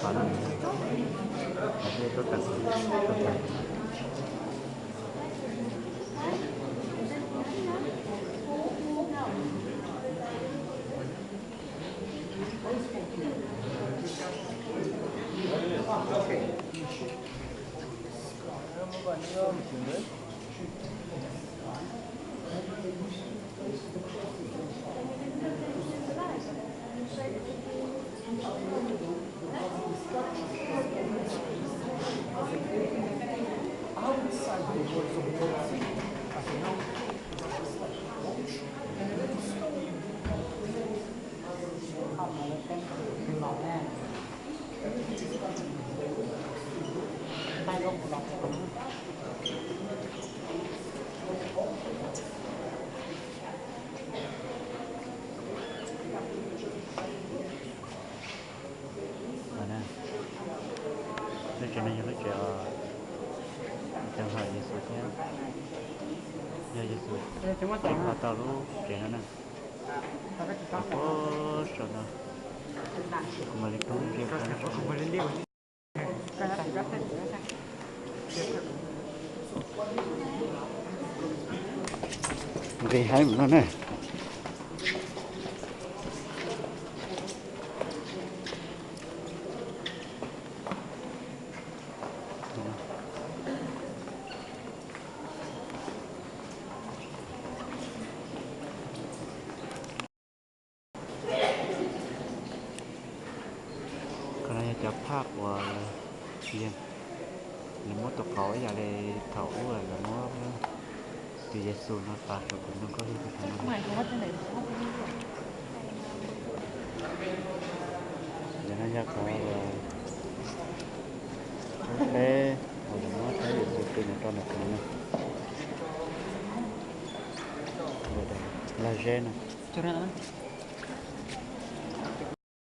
khó lắm thế tôi cần tôi cần cho nên nó chỉ chẳng hạn như số nhé như số họ tao lúc chuyện đó nè có sợ nào mà đi cũng riêng cái gì hay mà nó nèจะภาคว่าเพียงหรือมดตกเขาอย่าเลยเถาอะไรหรือมดปีเยซูนาตาตัวคนนึงก็ที่ทำนั้นอย่างนั้นอยากขอเอ๊ะผมว่าใช้อยู่สุดเป็นตอนนั้นนะลาเจน